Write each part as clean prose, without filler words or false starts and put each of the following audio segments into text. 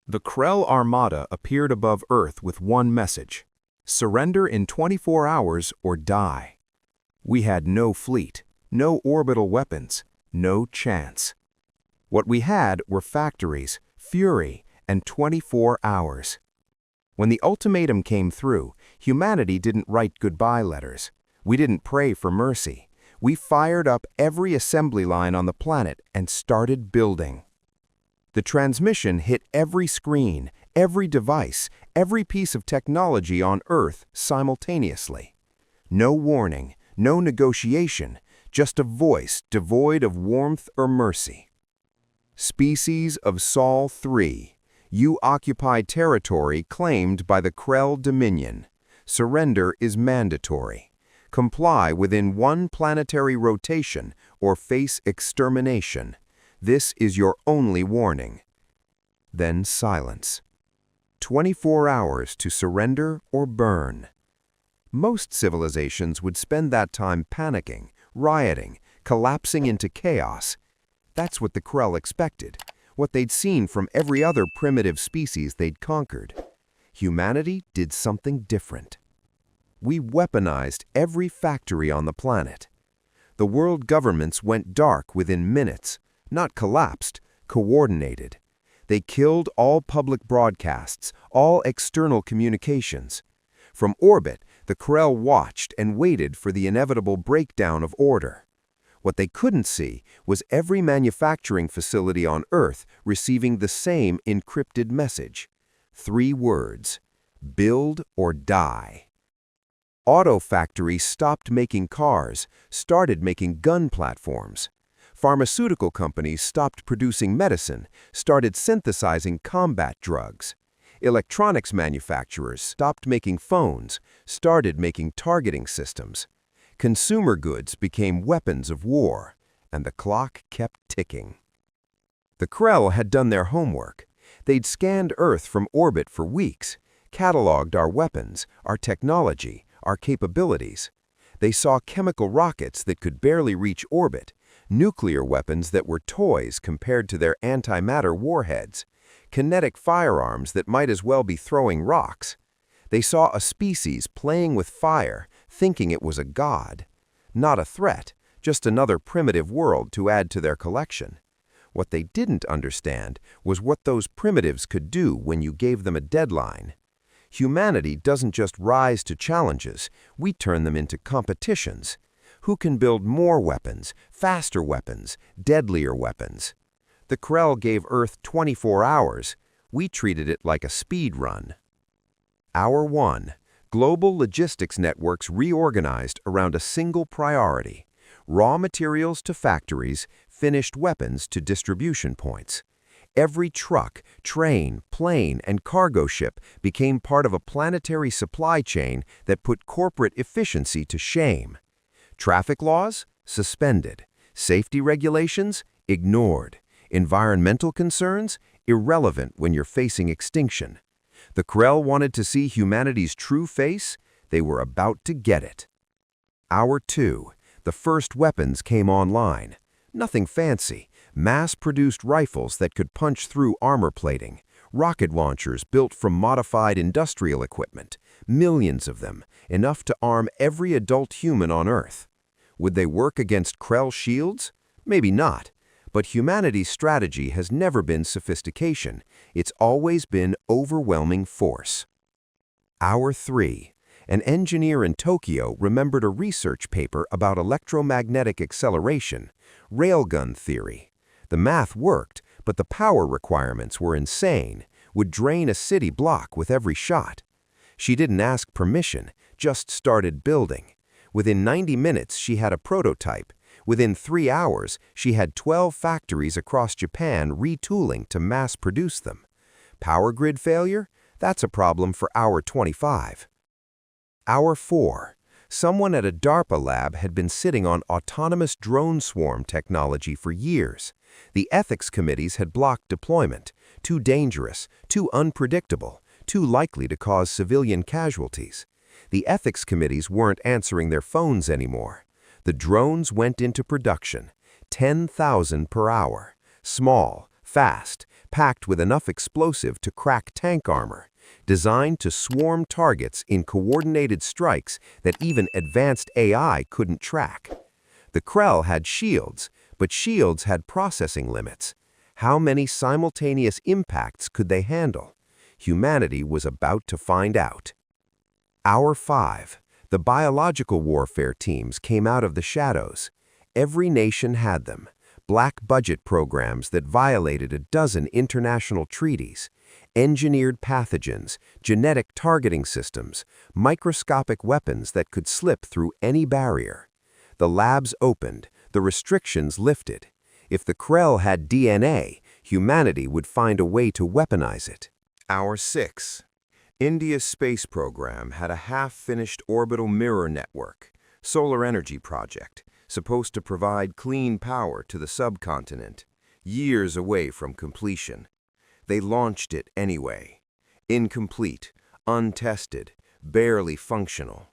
The Krell Armada appeared above Earth with one message: surrender in 24 hours or die. We had no fleet, no orbital weapons, no chance. What we had were factories, fury, and 24 hours. When the ultimatum came through, humanity didn't write goodbye letters. We didn't pray for mercy. We fired up every assembly line on the planet and started building. The transmission hit every screen, every device, every piece of technology on Earth simultaneously. No warning, no negotiation, just a voice devoid of warmth or mercy. Species of Sol 3, you occupy territory claimed by the Krell Dominion. Surrender is mandatory. Comply within one planetary rotation or face extermination. This is your only warning. Then silence. 24 hours to surrender or burn. Most civilizations would spend that time panicking, rioting, collapsing into chaos. That's what the Krell expected, what they'd seen from every other primitive species they'd conquered. Humanity did something different. We weaponized every factory on the planet. The world governments went dark within minutes, not collapsed, coordinated. They killed all public broadcasts, all external communications. From orbit, the Krell watched and waited for the inevitable breakdown of order. What they couldn't see was every manufacturing facility on Earth receiving the same encrypted message. 3 words: build or die. Auto factories stopped making cars, started making gun platforms. Pharmaceutical companies stopped producing medicine, started synthesizing combat drugs. Electronics manufacturers stopped making phones, started making targeting systems. Consumer goods became weapons of war, and the clock kept ticking. The Krell had done their homework. They'd scanned Earth from orbit for weeks, cataloged our weapons, our technology, our capabilities. They saw chemical rockets that could barely reach orbit, nuclear weapons that were toys compared to their antimatter warheads, kinetic firearms that might as well be throwing rocks. They saw a species playing with fire, thinking it was a god. Not a threat, just another primitive world to add to their collection. What they didn't understand was what those primitives could do when you gave them a deadline. Humanity doesn't just rise to challenges, we turn them into competitions. Who can build more weapons, faster weapons, deadlier weapons? The Krell gave Earth 24 hours. We treated it like a speed run. Hour 1. Global logistics networks reorganized around a single priority: raw materials to factories, finished weapons to distribution points. Every truck, train, plane, and cargo ship became part of a planetary supply chain that put corporate efficiency to shame. Traffic laws? Suspended. Safety regulations? Ignored. Environmental concerns? Irrelevant when you're facing extinction. The Krell wanted to see humanity's true face. They were about to get it. Hour 2. The first weapons came online. Nothing fancy. Mass-produced rifles that could punch through armor plating. Rocket launchers built from modified industrial equipment. Millions of them, enough to arm every adult human on Earth. Would they work against Krell shields? Maybe not. But humanity's strategy has never been sophistication. It's always been overwhelming force. Hour 3. An engineer in Tokyo remembered a research paper about electromagnetic acceleration, railgun theory. The math worked, but the power requirements were insane, would drain a city block with every shot. She didn't ask permission, just started building. Within 90 minutes, she had a prototype. Within 3 hours, she had 12 factories across Japan retooling to mass produce them. Power grid failure? That's a problem for hour 25. Hour 4. Someone at a DARPA lab had been sitting on autonomous drone swarm technology for years. The ethics committees had blocked deployment. Too dangerous, too unpredictable, too likely to cause civilian casualties. The ethics committees weren't answering their phones anymore. The drones went into production. 10,000 per hour. Small, fast, packed with enough explosive to crack tank armor, designed to swarm targets in coordinated strikes that even advanced AI couldn't track. The Krell had shields, but shields had processing limits. How many simultaneous impacts could they handle? Humanity was about to find out. Hour 5. The biological warfare teams came out of the shadows. Every nation had them. Black budget programs that violated a dozen international treaties, engineered pathogens, genetic targeting systems, microscopic weapons that could slip through any barrier. The labs opened, the restrictions lifted. If the Krell had DNA, humanity would find a way to weaponize it. Hour 6. India's space program had a half-finished orbital mirror network, solar energy project, supposed to provide clean power to the subcontinent, years away from completion. They launched it anyway. Incomplete, untested, barely functional.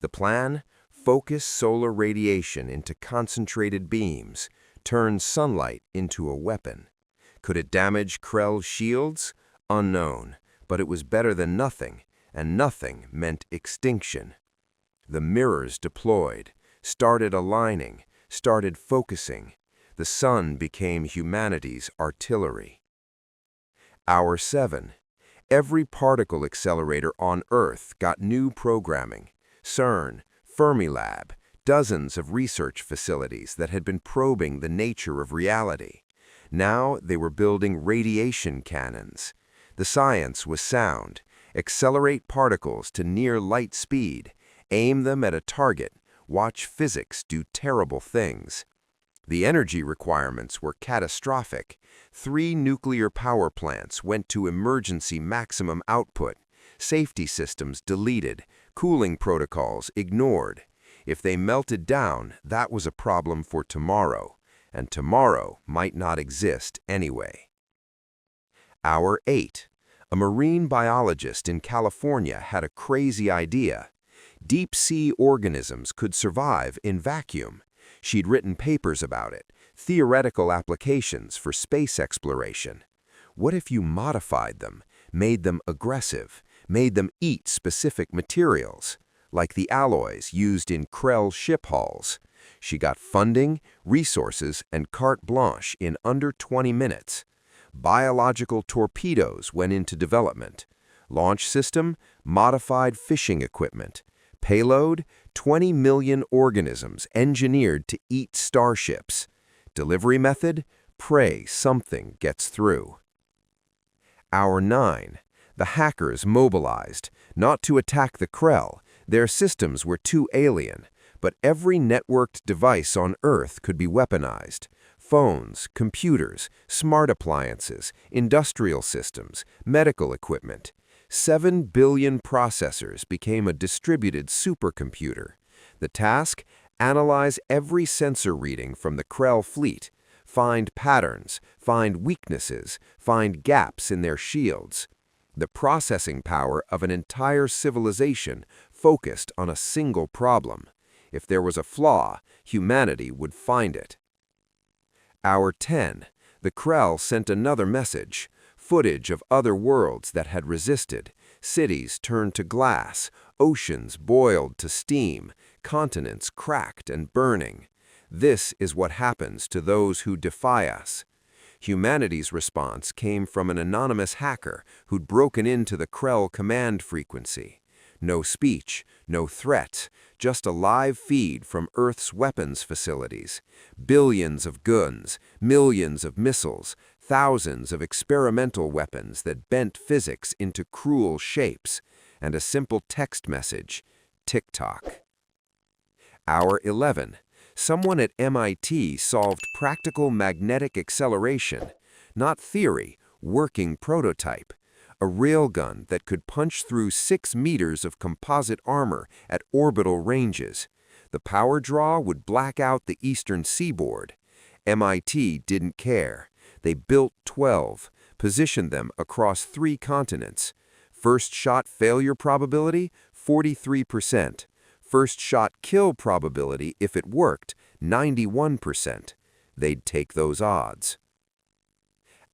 The plan? Focus solar radiation into concentrated beams, turn sunlight into a weapon. Could it damage Krell's shields? Unknown, but it was better than nothing, and nothing meant extinction. The mirrors deployed, started aligning, started focusing. The sun became humanity's artillery. Hour 7. Every particle accelerator on Earth got new programming. CERN, Fermilab, dozens of research facilities that had been probing the nature of reality. Now they were building radiation cannons. The science was sound. Accelerate particles to near light speed, aim them at a target, watch physics do terrible things. The energy requirements were catastrophic. 3 nuclear power plants went to emergency maximum output, safety systems deleted, cooling protocols ignored. If they melted down, that was a problem for tomorrow, and tomorrow might not exist anyway. Hour 8. A marine biologist in California had a crazy idea. Deep-sea organisms could survive in vacuum. She'd written papers about it, theoretical applications for space exploration. What if you modified them, made them aggressive, made them eat specific materials, like the alloys used in Krell ship hulls? She got funding, resources, and carte blanche in under 20 minutes. Biological torpedoes went into development. Launch system, modified fishing equipment. Payload, 20 million organisms engineered to eat starships. Delivery method, pray something gets through. Hour 9. The hackers mobilized, not to attack the Krell. Their systems were too alien, but every networked device on Earth could be weaponized. Phones, computers, smart appliances, industrial systems, medical equipment. 7 billion processors became a distributed supercomputer. The task? Analyze every sensor reading from the Krell fleet, find patterns, find weaknesses, find gaps in their shields. The processing power of an entire civilization focused on a single problem. If there was a flaw, humanity would find it. Hour 10. The Krell sent another message. Footage of other worlds that had resisted. Cities turned to glass, oceans boiled to steam, continents cracked and burning. This is what happens to those who defy us. Humanity's response came from an anonymous hacker who'd broken into the Krell command frequency. No speech, no threat, just a live feed from Earth's weapons facilities. Billions of guns, millions of missiles, thousands of experimental weapons that bent physics into cruel shapes, and a simple text message, tick-tock. Hour 11. Someone at MIT solved practical magnetic acceleration, not theory, working prototype. A railgun that could punch through 6 meters of composite armor at orbital ranges. The power draw would black out the eastern seaboard. MIT didn't care. They built 12, positioned them across 3 continents. First shot failure probability, 43%. First shot kill probability, if it worked, 91%. They'd take those odds.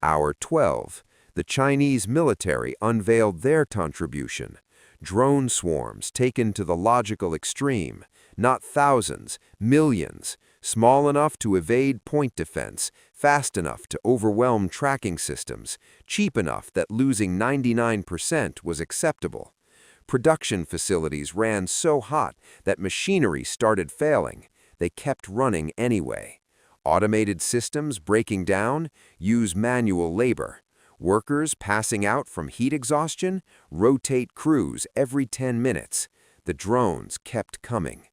Hour 12. The Chinese military unveiled their contribution. Drone swarms taken to the logical extreme. Not thousands, millions. Small enough to evade point defense, fast enough to overwhelm tracking systems, cheap enough that losing 99% was acceptable. Production facilities ran so hot that machinery started failing. They kept running anyway. Automated systems breaking down, use manual labor. Workers passing out from heat exhaustion, rotate crews every 10 minutes. The drones kept coming.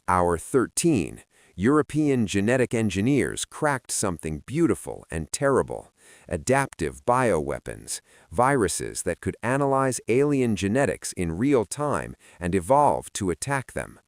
Hour 13. European genetic engineers cracked something beautiful and terrible. Adaptive bioweapons, viruses that could analyze alien genetics in real time and evolve to attack them.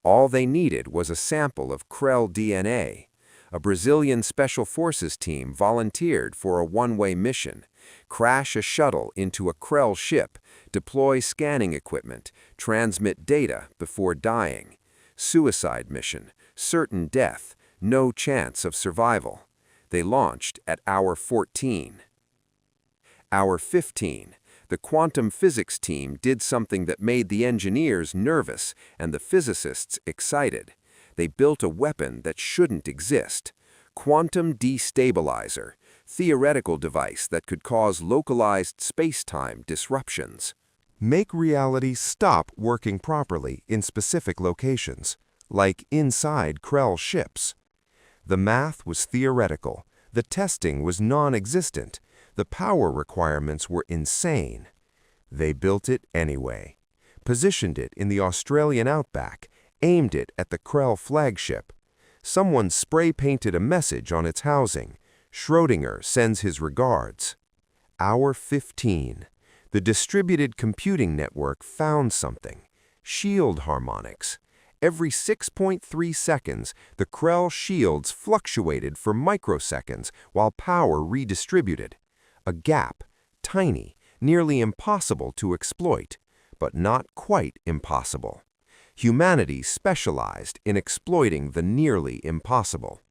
All they needed was a sample of Krell DNA. A Brazilian Special Forces team volunteered for a one-way mission. Crash a shuttle into a Krell ship, deploy scanning equipment, transmit data before dying. Suicide mission, certain death, no chance of survival. They launched at hour 14. Hour 15. The quantum physics team did something that made the engineers nervous and the physicists excited. They built a weapon that shouldn't exist. Quantum destabilizer, theoretical device that could cause localized space-time disruptions. Make reality stop working properly in specific locations, like inside Krell ships. The math was theoretical, the testing was non-existent, the power requirements were insane. They built it anyway, positioned it in the Australian outback, aimed it at the Krell flagship. Someone spray-painted a message on its housing. Schrödinger sends his regards. Hour 15. The distributed computing network found something. Shield harmonics. Every 6.3 seconds, the Krell shields fluctuated for microseconds while power redistributed. A gap, tiny, nearly impossible to exploit, but not quite impossible. Humanity specialized in exploiting the nearly impossible.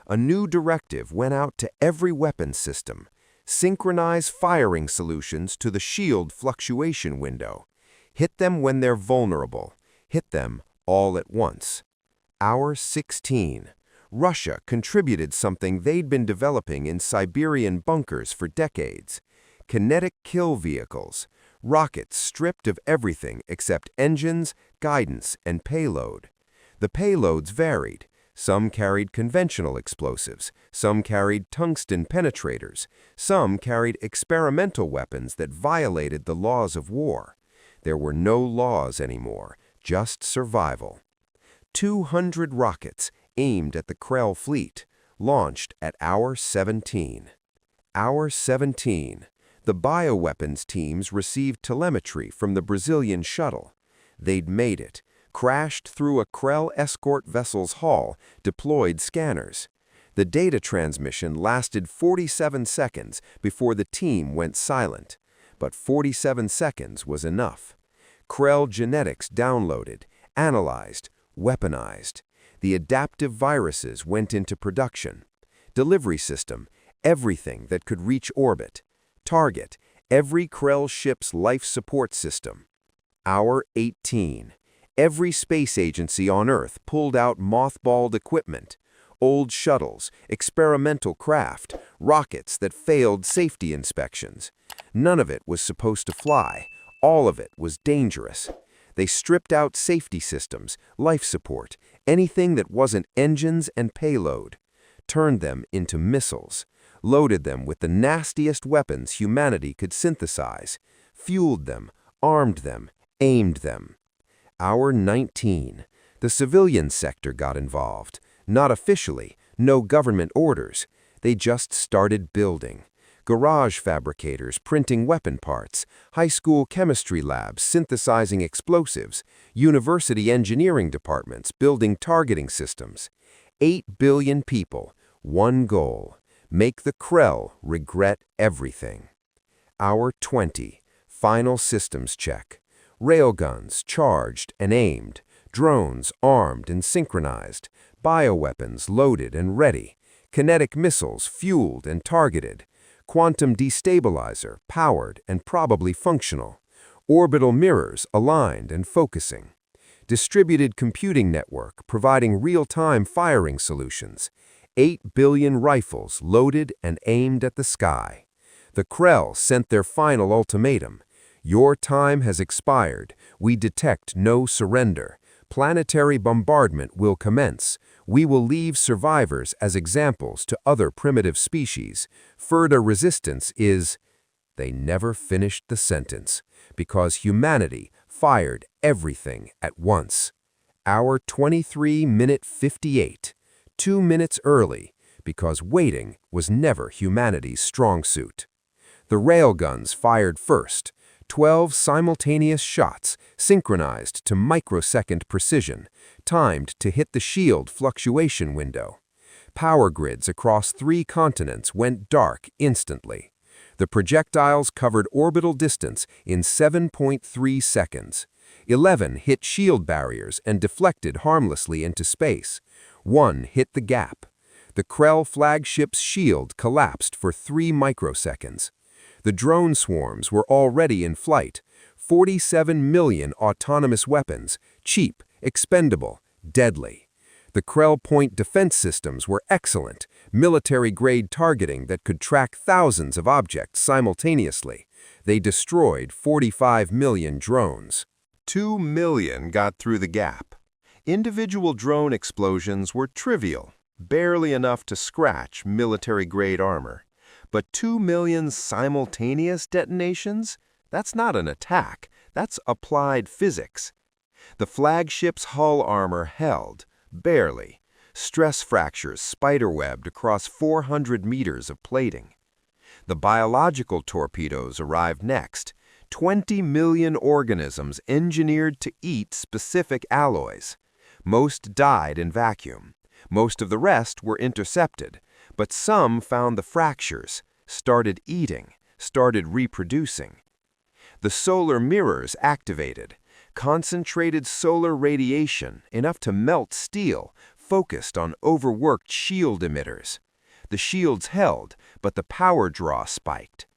A new directive went out to every weapon system. Synchronize firing solutions to the shield fluctuation window. Hit them when they're vulnerable. Hit them all at once. Hour 16. Russia contributed something they'd been developing in Siberian bunkers for decades. Kinetic kill vehicles. Rockets stripped of everything except engines, guidance, and payload. The payloads varied. Some carried conventional explosives, some carried tungsten penetrators, some carried experimental weapons that violated the laws of war. There were no laws anymore, just survival. 200 rockets aimed at the Krell fleet, launched at hour 17. Hour 17. The bioweapons teams received telemetry from the Brazilian shuttle. They'd made it, crashed through a Krell escort vessel's hull, deployed scanners. The data transmission lasted 47 seconds before the team went silent, but 47 seconds was enough. Krell genetics downloaded, analyzed, weaponized. The adaptive viruses went into production. Delivery system, everything that could reach orbit. Target, every Krell ship's life support system. Hour 18. Every space agency on Earth pulled out mothballed equipment. Old shuttles, experimental craft, rockets that failed safety inspections. None of it was supposed to fly. All of it was dangerous. They stripped out safety systems, life support, anything that wasn't engines and payload. Turned them into missiles. Loaded them with the nastiest weapons humanity could synthesize, fueled them, armed them, aimed them. Hour 19. The civilian sector got involved. Not officially, no government orders. They just started building. Garage fabricators printing weapon parts, high school chemistry labs synthesizing explosives, university engineering departments building targeting systems. 8 billion people, one goal. Make the Krell regret everything. Hour 20. Final systems check. Railguns charged and aimed. Drones armed and synchronized. Bioweapons loaded and ready. Kinetic missiles fueled and targeted. quantum destabilizer, powered and probably functional. Orbital mirrors, aligned and focusing. Distributed computing network, providing real-time firing solutions. 8 billion rifles loaded and aimed at the sky. The Krell sent their final ultimatum. Your time has expired. We detect no surrender. Planetary bombardment will commence. We will leave survivors as examples to other primitive species. Further resistance is... They never finished the sentence because humanity fired everything at once. Hour 23:58. 2 minutes early because waiting was never humanity's strong suit. The railguns fired first. 12 simultaneous shots, synchronized to microsecond precision, timed to hit the shield fluctuation window. Power grids across 3 continents went dark instantly. The projectiles covered orbital distance in 7.3 seconds. 11 hit shield barriers and deflected harmlessly into space. 1 hit the gap. The Krell flagship's shield collapsed for 3 microseconds. The drone swarms were already in flight. 47 million autonomous weapons, cheap, expendable, deadly. The Krell point defense systems were excellent, military-grade targeting that could track thousands of objects simultaneously. They destroyed 45 million drones. 2 million got through the gap. Individual drone explosions were trivial, barely enough to scratch military-grade armor. But 2 million simultaneous detonations? That's not an attack, that's applied physics. The flagship's hull armor held, barely. Stress fractures spiderwebbed across 400 meters of plating. The biological torpedoes arrived next. 20 million organisms engineered to eat specific alloys. Most died in vacuum. Most of the rest were intercepted. But some found the fractures, started eating, started reproducing. The solar mirrors activated. Concentrated solar radiation, enough to melt steel, focused on overworked shield emitters. The shields held, but the power draw spiked.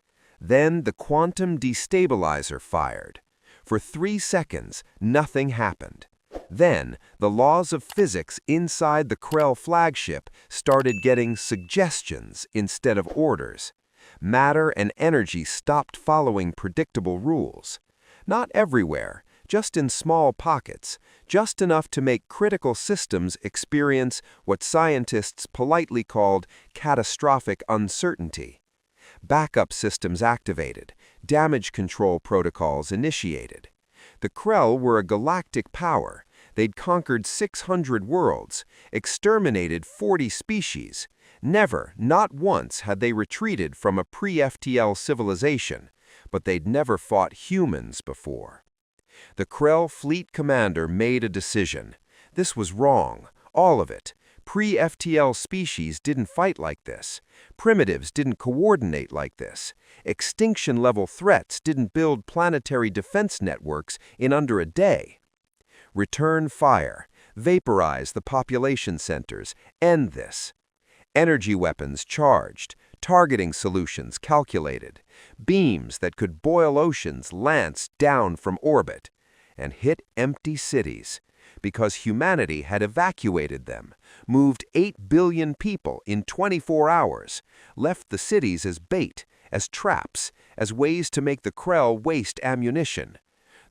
Then the quantum destabilizer fired. For 3 seconds, nothing happened. Then, the laws of physics inside the Krell flagship started getting suggestions instead of orders. Matter and energy stopped following predictable rules. Not everywhere, just in small pockets, just enough to make critical systems experience what scientists politely called catastrophic uncertainty. Backup systems activated, damage control protocols initiated. The Krell were a galactic power. They'd conquered 600 worlds, exterminated 40 species. Never, not once, had they retreated from a pre-FTL civilization, but they'd never fought humans before. The Krell fleet commander made a decision. This was wrong, all of it. Pre-FTL species didn't fight like this. Primitives didn't coordinate like this. Extinction-level threats didn't build planetary defense networks in under a day. Return fire, vaporize the population centers, end this. Energy weapons charged, targeting solutions calculated, beams that could boil oceans lanced down from orbit, and hit empty cities, because humanity had evacuated them, moved 8 billion people in 24 hours, left the cities as bait, as traps, as ways to make the Krell waste ammunition.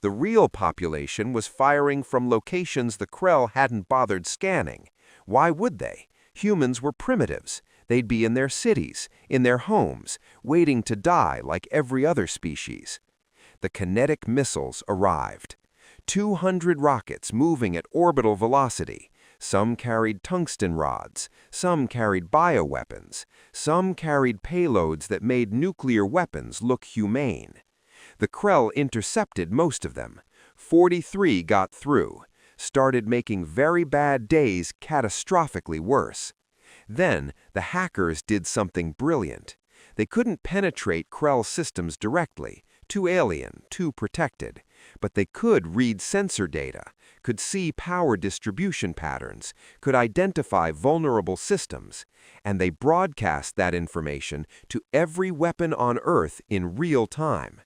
The real population was firing from locations the Krell hadn't bothered scanning. Why would they? Humans were primitives. They'd be in their cities, in their homes, waiting to die like every other species. The kinetic missiles arrived. 200 rockets moving at orbital velocity. Some carried tungsten rods, some carried bioweapons, some carried payloads that made nuclear weapons look humane. The Krell intercepted most of them. 43 got through, started making very bad days catastrophically worse. Then, the hackers did something brilliant. They couldn't penetrate Krell systems directly, too alien, too protected. But they could read sensor data, could see power distribution patterns, could identify vulnerable systems, and they broadcast that information to every weapon on Earth in real time.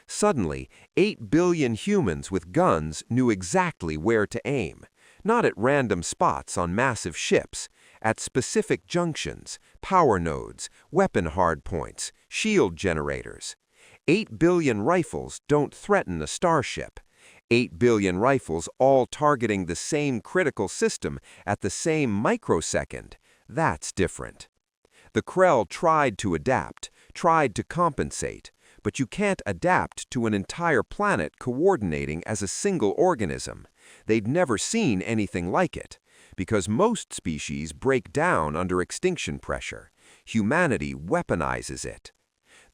Suddenly, 8 billion humans with guns knew exactly where to aim, not at random spots on massive ships, at specific junctions, power nodes, weapon hardpoints, shield generators. 8 billion rifles don't threaten a starship. 8 billion rifles all targeting the same critical system at the same microsecond. That's different. The Krell tried to adapt, tried to compensate, but you can't adapt to an entire planet coordinating as a single organism. They'd never seen anything like it, because most species break down under extinction pressure. Humanity weaponizes it.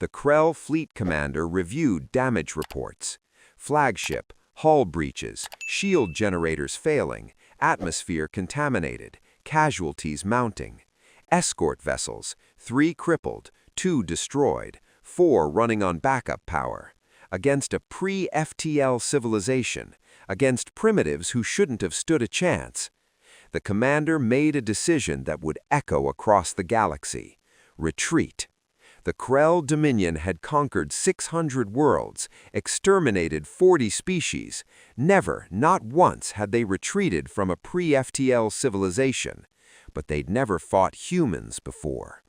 The Krell fleet commander reviewed damage reports. Flagship, hull breaches, shield generators failing, atmosphere contaminated, casualties mounting. Escort vessels, 3 crippled, 2 destroyed, 4 running on backup power. Against a pre-FTL civilization, against primitives who shouldn't have stood a chance. The commander made a decision that would echo across the galaxy. Retreat. The Krell Dominion had conquered 600 worlds, exterminated 40 species. Never, not once, had they retreated from a pre-FTL civilization, but they'd never fought humans before.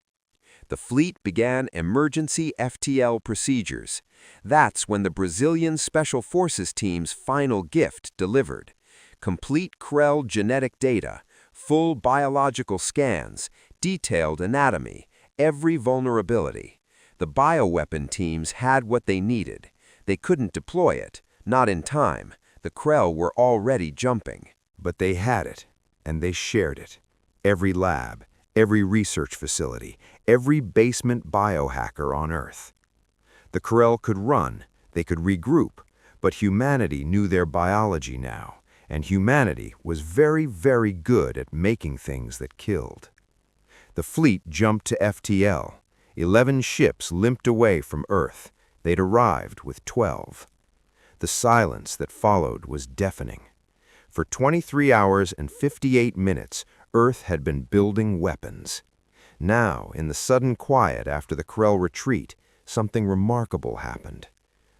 The fleet began emergency FTL procedures. That's when the Brazilian Special Forces team's final gift delivered. Complete Krell genetic data, full biological scans, detailed anatomy, every vulnerability. The bioweapon teams had what they needed. They couldn't deploy it, not in time. The Krell were already jumping. But they had it, and they shared it. Every lab, every research facility, every basement biohacker on Earth. The Krell could run, they could regroup, but humanity knew their biology now, and humanity was very, very good at making things that killed. The fleet jumped to FTL. 11 ships limped away from Earth. They'd arrived with 12. The silence that followed was deafening. For 23 hours and 58 minutes, Earth had been building weapons. Now, in the sudden quiet after the Krell retreat, something remarkable happened.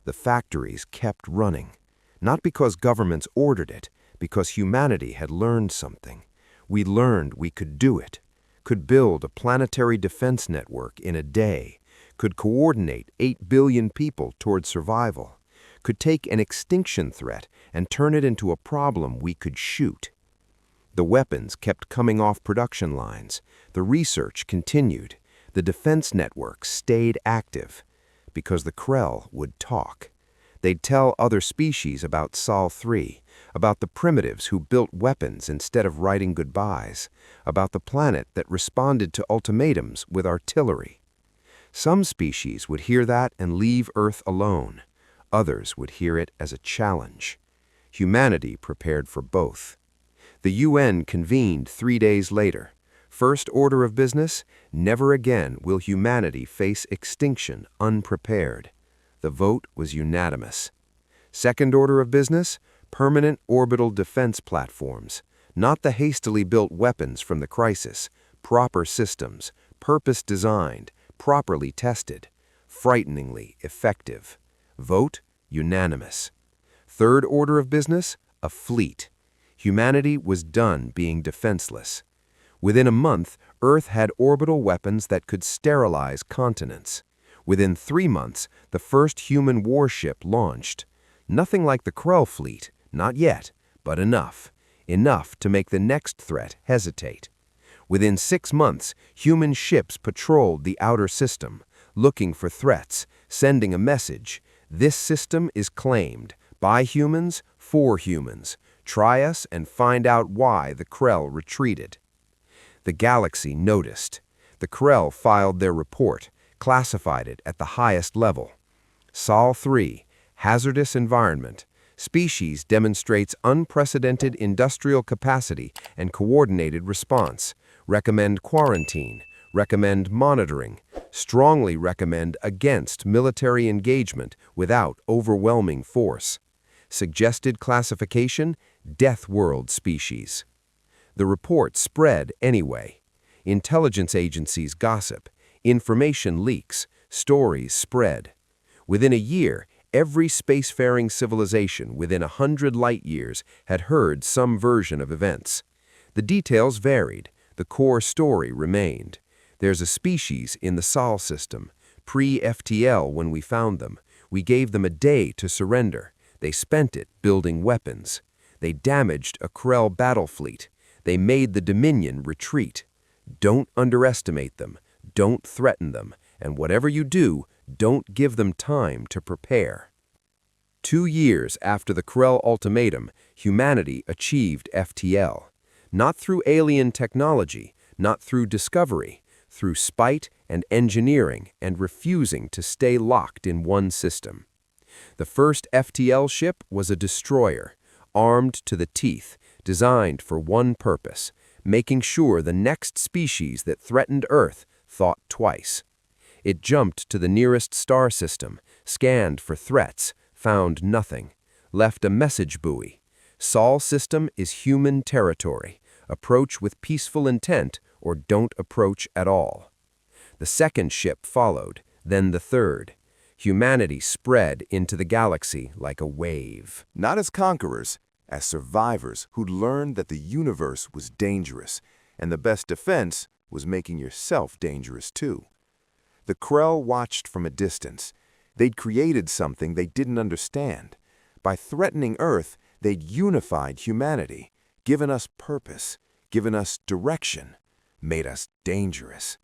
The factories kept running, not because governments ordered it, because humanity had learned something. We learned we could do it, could build a planetary defense network in a day, could coordinate 8 billion people toward survival, could take an extinction threat and turn it into a problem we could shoot. The weapons kept coming off production lines. The research continued. The defense network stayed active because the Krell would talk. They'd tell other species about Sol-3, about the primitives who built weapons instead of writing goodbyes, about the planet that responded to ultimatums with artillery. Some species would hear that and leave Earth alone. Others would hear it as a challenge. Humanity prepared for both. The UN convened 3 days later. First order of business, never again will humanity face extinction unprepared. The vote was unanimous. Second order of business, permanent orbital defense platforms. Not the hastily built weapons from the crisis. Proper systems, purpose-designed, properly tested, frighteningly effective. Vote unanimous. Third order of business, a fleet. Humanity was done being defenseless. Within a month, Earth had orbital weapons that could sterilize continents. Within 3 months, the first human warship launched. Nothing like the Krell fleet, not yet, but enough. Enough to make the next threat hesitate. Within 6 months, human ships patrolled the outer system, looking for threats, sending a message. This system is claimed by humans, for humans. Try us and find out why the Krell retreated. The galaxy noticed. The Krell filed their report, classified it at the highest level. Sol-3, hazardous environment. Species demonstrates unprecedented industrial capacity and coordinated response. Recommend quarantine. Recommend monitoring. Strongly recommend against military engagement without overwhelming force. Suggested classification: Death World species. The report spread anyway. Intelligence agencies gossip. Information leaks. Stories spread. Within a year, every spacefaring civilization within 100 light-years had heard some version of events. The details varied. The core story remained. There's a species in the Sol system, pre-FTL when we found them. We gave them a day to surrender. They spent it building weapons. They damaged a Krell battle fleet. They made the Dominion retreat. Don't underestimate them. Don't threaten them. And whatever you do, don't give them time to prepare. 2 years after the Krell Ultimatum, humanity achieved FTL. Not through alien technology, not through discovery, through spite and engineering and refusing to stay locked in one system. The first FTL ship was a destroyer, armed to the teeth, designed for one purpose: making sure the next species that threatened Earth thought twice. It jumped to the nearest star system, scanned for threats, found nothing, left a message buoy. Sol system is human territory. Approach with peaceful intent or don't approach at all. The second ship followed, then the third. Humanity spread into the galaxy like a wave. Not as conquerors, as survivors who'd learned that the universe was dangerous, and the best defense was making yourself dangerous too. The Krell watched from a distance. They'd created something they didn't understand. By threatening Earth, they'd unified humanity, given us purpose, given us direction, made us dangerous.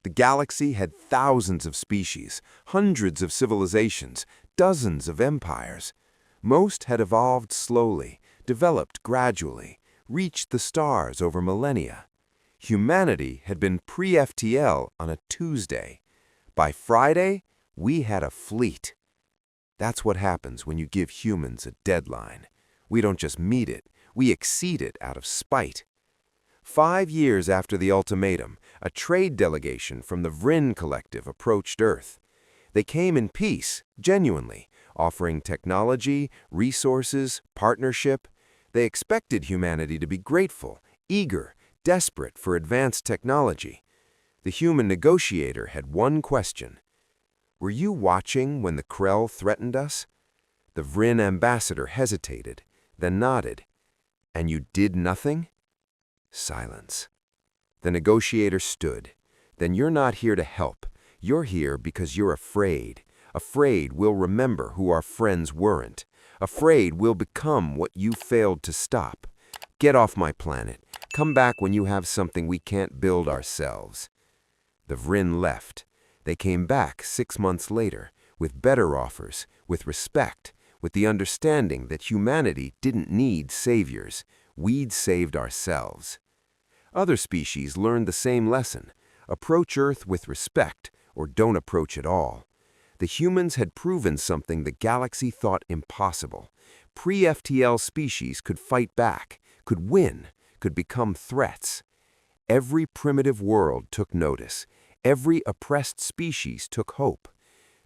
The galaxy had thousands of species, hundreds of civilizations, dozens of empires. Most had evolved slowly, developed gradually, reached the stars over millennia. Humanity had been pre-FTL on a Tuesday. By Friday, we had a fleet. That's what happens when you give humans a deadline. We don't just meet it, we exceed it out of spite. 5 years after the ultimatum, a trade delegation from the Vrin Collective approached Earth. They came in peace, genuinely, offering technology, resources, partnership. They expected humanity to be grateful, eager, desperate for advanced technology. The human negotiator had one question. Were you watching when the Krell threatened us? The Vrin ambassador hesitated, then nodded. And you did nothing? Silence. The negotiator stood. Then you're not here to help. You're here because you're afraid. Afraid we'll remember who our friends weren't. Afraid we'll become what you failed to stop. Get off my planet. Come back when you have something we can't build ourselves. The Vrin left. They came back 6 months later, with better offers, with respect, with the understanding that humanity didn't need saviors. We'd saved ourselves. Other species learned the same lesson. Approach Earth with respect, or don't approach at all. The humans had proven something the galaxy thought impossible. Pre-FTL species could fight back, could win, could become threats. Every primitive world took notice. Every oppressed species took hope.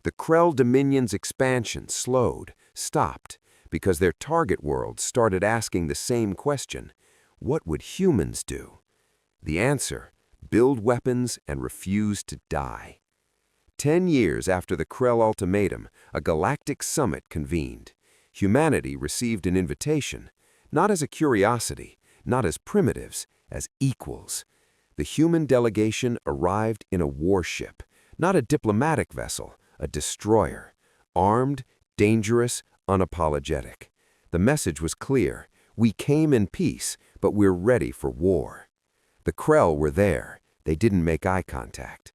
The Krell Dominion's expansion slowed, stopped, because their target worlds started asking the same question: what would humans do? The answer: build weapons and refuse to die. 10 years after the Krell Ultimatum, a galactic summit convened. Humanity received an invitation, not as a curiosity, not as primitives, as equals. The human delegation arrived in a warship, not a diplomatic vessel, a destroyer. Armed, dangerous, unapologetic. The message was clear. We came in peace, but we're ready for war. The Krell were there. They didn't make eye contact.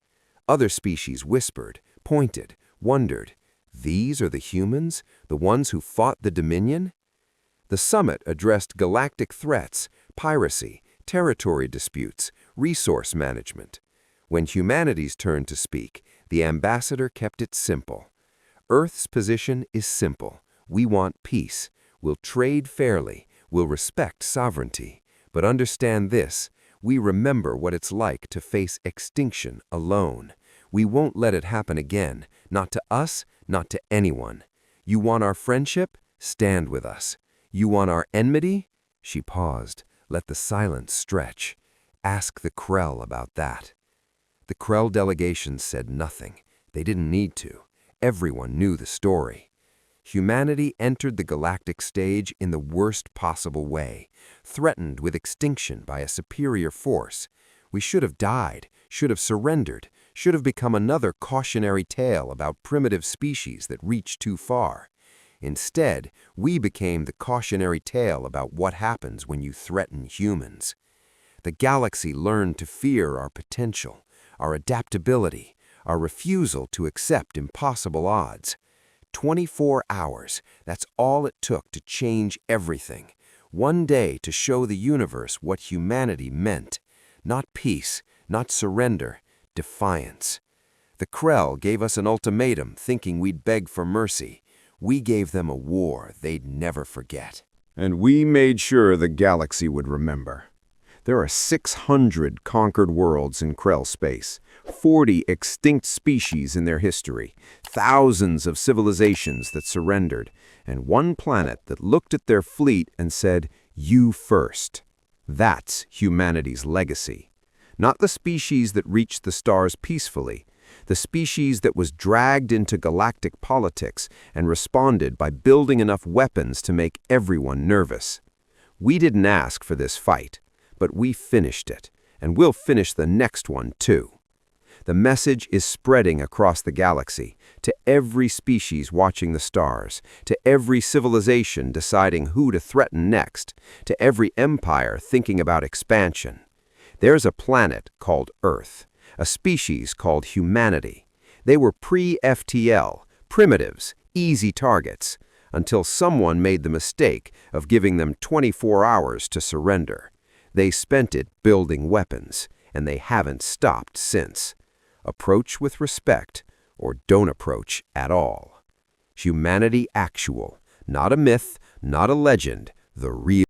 Other species whispered, pointed, wondered. These are the humans, the ones who fought the Dominion? The summit addressed galactic threats, piracy, territory disputes, resource management. When humanity's turn to speak, the ambassador kept it simple. Earth's position is simple. We want peace. We'll trade fairly. We'll respect sovereignty. But understand this: we remember what it's like to face extinction alone. We won't let it happen again, not to us, not to anyone. You want our friendship? Stand with us. You want our enmity? She paused. Let the silence stretch. Ask the Krell about that. The Krell delegation said nothing. They didn't need to. Everyone knew the story. Humanity entered the galactic stage in the worst possible way, threatened with extinction by a superior force. We should have died, should have surrendered, should have become another cautionary tale about primitive species that reached too far. Instead, we became the cautionary tale about what happens when you threaten humans. The galaxy learned to fear our potential, our adaptability, our refusal to accept impossible odds. 24 hours, that's all it took to change everything. One day to show the universe what humanity meant. Not peace, not surrender, defiance. The Krell gave us an ultimatum thinking we'd beg for mercy. We gave them a war they'd never forget. And we made sure the galaxy would remember. There are 600 conquered worlds in Krell space, 40 extinct species in their history, thousands of civilizations that surrendered, and one planet that looked at their fleet and said, "You first." That's humanity's legacy. Not the species that reached the stars peacefully, the species that was dragged into galactic politics and responded by building enough weapons to make everyone nervous. We didn't ask for this fight, but we finished it, and we'll finish the next one too. The message is spreading across the galaxy, to every species watching the stars, to every civilization deciding who to threaten next, to every empire thinking about expansion. There's a planet called Earth, a species called humanity. They were pre-FTL, primitives, easy targets, until someone made the mistake of giving them 24 hours to surrender. They spent it building weapons, and they haven't stopped since. Approach with respect, or don't approach at all. Humanity actual, not a myth, not a legend, the real